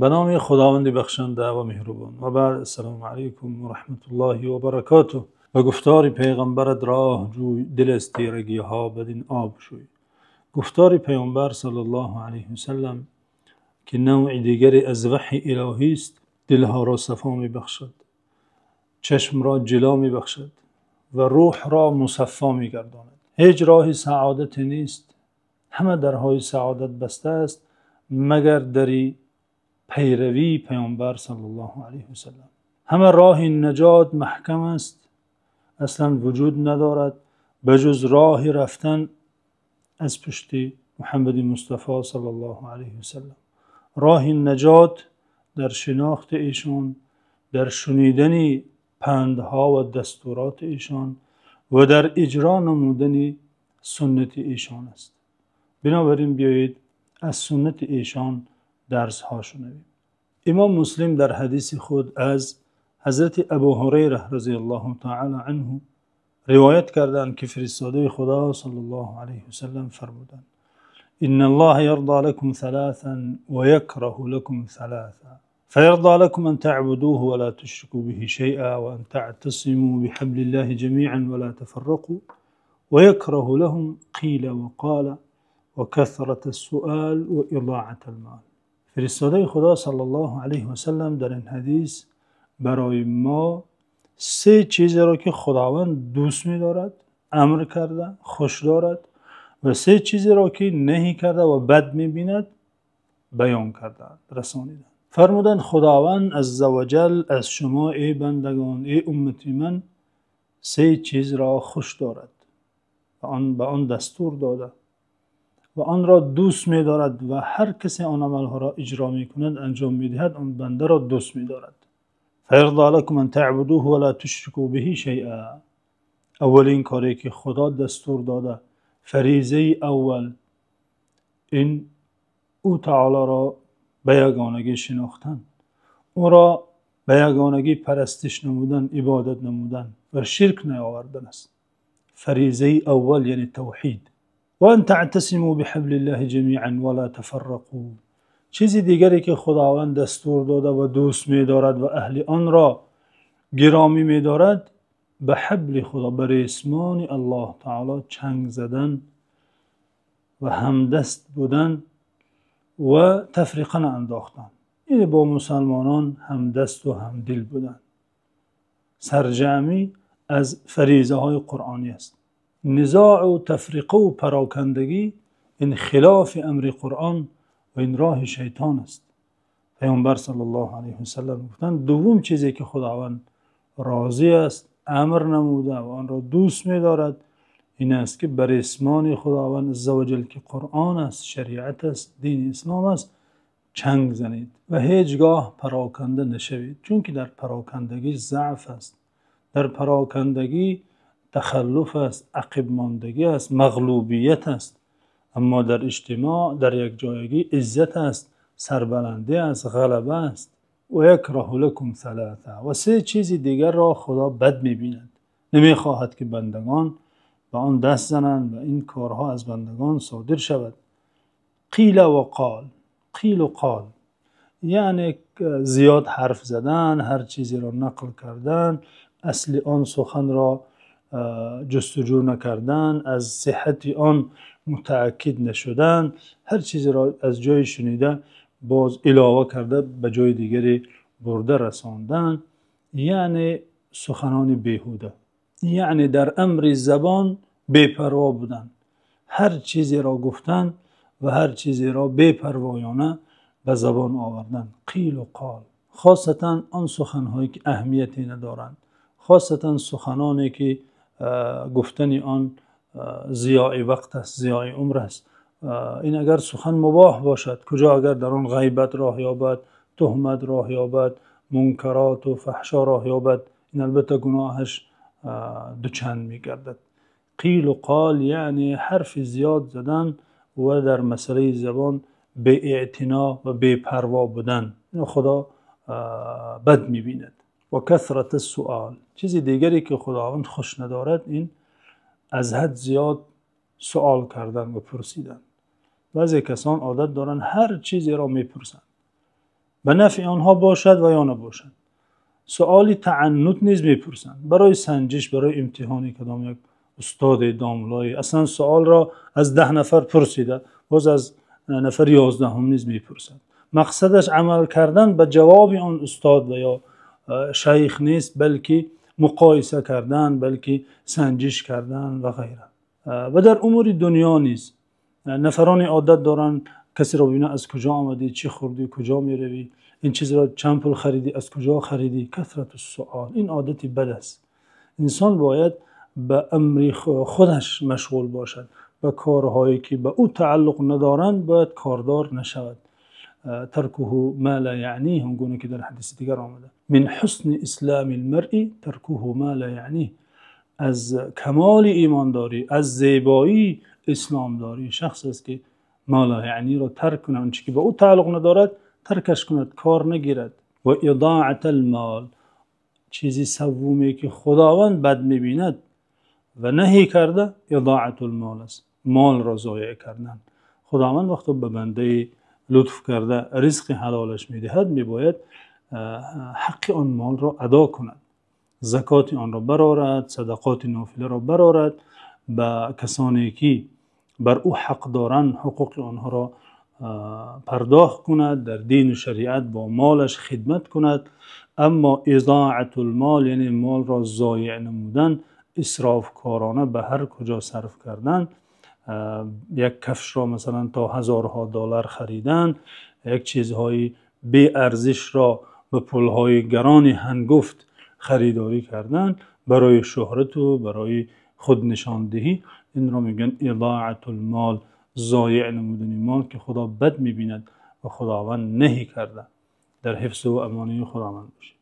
به نام خداوند بخشنده و مهربان و بعد السلام علیکم و رحمت الله و برکاته. و گفتار پیغمبرت راه جوی، دل از تیرگی ها بدین آب شوی. گفتار پیغمبر صلی الله علیه و سلم که نوع دیگری از وحی الهی است، دلها را صفا می بخشد، چشم را جلا می بخشد و روح را مصفا می گرداند. هیچ راه سعادت نیست، همه درهای سعادت بسته است مگر دری پیروی پیامبر صلی الله علیه و سلم. همه راه نجات محکم است، اصلا وجود ندارد بجز راه رفتن از پشت محمد مصطفی صلی الله علیه و سلم. راه نجات در شناخت ایشان، در شنیدن پندها و دستورات ایشان و در اجرا نمودن سنت ایشان است. بنابراین بیایید از سنت ایشان درس ها شنویم. امام مسلم در حدیث خود از حضرت ابو هریره رضی الله تعالی عنه روایت کردند که فرستاده خدا صلی الله علیه و سلم فرمودند: ان الله یرضى لكم ثلاثا و یکره لكم ثلاثا، فيرضى لكم ان تعبدوه ولا تشركوا به شيئا وان تعتصموا بحبل الله جميعا ولا تفرقوا، ويكره لهم قيل وقال وكثرة السؤال واضاعة المال. فرستاده خدا صلی الله علیه و سلم در این حدیث برای ما سه چیز را که خداوند دوست می دارد امر کرده، خوش دارد، و سه چیز را که نهی کرده و بد می بیند بیان کرده، رسانیده. فرمودند خداوند عزوجل از شما ای بندگان، ای امتی من، سه چیز را خوش دارد و به آن دستور داده و آن را دوست می دارد و هر کسی آن عملها را اجرا می کند، انجام می دهد، آن بنده را دوست می دارد. فیرضی لکم ان تعبدوه ولا تشرکوا به شیئا. اولین کاری که خدا دستور داده، فریضه اول، این او تعالی را به یگانگی شناختن، او را به یگانگی پرستش نمودن، عبادت نمودن و شرک نیاوردن است. فریضه اول یعنی توحید. وان تعتصموا بحبل الله جمیعا ولا تفرقوا. چیزی دیگری که خداوند دستور داده و دوست می دارد و اهل آن را گرامی می دارد، به حبل خدا، بر ریسمان الله تعالی چنگ زدن و همدست بودن و تفریقه انداختن. این با مسلمانان همدست و همدل بودن. سرجمی از فریضه های قرآنی است. نزاع و تفریقه و پراکندگی این خلاف امر قرآن و این راه شیطان است. پیامبر صلی الله علیه و سلم گفتند دوم چیزی که خداوند راضی است، امر نموده و آن را دوست می دارد، این است که بر اسمان خداوند عزوجل که قرآن است، شریعت است، دین اسلام است، چنگ زنید و هیچگاه پراکنده نشوید. چون که در پراکندگی ضعف است، در پراکندگی تخلف است، عقب ماندگی است، مغلوبیت است. اما در اجتماع، در یک جایگی عزت است، سربلندی است، غلبه است. و یکره لکم ثلاثا. و سه چیز دیگر را خدا بد می‌بیند، نمی‌خواهد که بندگان به آن دست زنند و این کارها از بندگان صادر شود. قیل و قال. قیل و قال یعنی زیاد حرف زدن، هر چیزی را نقل کردن، اصل آن سخن را جستجو نکردن، از صحت آن متأکد نشدن، هر چیزی را از جای شنیده باز علاوه کرده به جای دیگری برده رساندن، یعنی سخنان بیهوده، یعنی در امر زبان بی‌پروا بودن، هر چیزی را گفتن و هر چیزی را بی‌پروایانه به زبان آوردن. قیل و قال، خاصتا آن سخنهایی که اهمیتی ندارند، خاصتا سخنانی که گفتن آن ضیاع وقت است، ضیاع عمر است. این اگر سخن مباح باشد، کجا اگر در آن غیبت راه یابد، تهمت راه یابد، منکرات و فحشا راه یابد، این البته گناهش دوچند می گردد. قیل و قال یعنی حرف زیاد زدن و در مسئله زبان بی اعتنا و بی پروا بودن، خدا بد می بیند. و کثرت السؤال. چیزی دیگری که خداوند خوش ندارد، این از حد زیاد سؤال کردن و پرسیدن. بعضی کسان عادت دارن هر چیزی را میپرسن، به نفع آنها باشد و یا نباشد. سوالی تعنت نیز میپرسند برای سنجش، برای امتحانی کدام یک استاد داملای. اصلا سوال را از 10 نفر پرسیده، باز از نفر 11 نیز میپرسند. مقصدش عمل کردن به جواب آن استاد و یا شیخ نیست، بلکه مقایسه کردن، بلکه سنجش کردن و غیره. و در امور دنیا نیز نفران عادت دارن کسی را ببینه از کجا آمدی، چی خوردی، کجا میروی، این چیز را چند پول خریدی، از کجا خریدی. کثرت السؤال این عادتی بد است. انسان باید به امر خودش مشغول باشد، به کارهایی که به او تعلق ندارند باید کاردار نشود. ترکه ما لا یعنیه، همگونه که در حدیث دیگر آمده، من حسن اسلام المرء ترکه ما لا یعنیه. از کمال ایمانداری، از زیبایی اسلامداری شخص است که ما لا یعنی را ترک کند، آنچه که به او تعلق ندارد ترکش کند، کار نگیرد. و اضاعت المال، چیزی سومی که خداوند بد میبیند و نهی کرده اضاعت المال است، مال را ضایع کردن. خداوند وقتی به بنده لطف کرده رزق حلالش میدهد، میباید حق آن مال را ادا کند، زکات آن را برآورد، صدقات نافله را برآورد، به کسانی که بر او حق دارند حقوق آنها را پرداخت کند، در دین و شریعت با مالش خدمت کند. اما اضاعت المال یعنی مال را ضایع نمودن، اسراف کارانه به هر کجا صرف کردن، یک کفش را مثلا تا هزارها دلار خریدن، یک چیزهای بی ارزش را به پولهای گران هنگفت خریداری کردن برای شهرت و برای خود نشاندهی، این را میگن اضاعت المال، ضایع نمودن مال که خدا بد میبیند و خداوند نهی کرده. در حفظ و امانی خداوند باشید.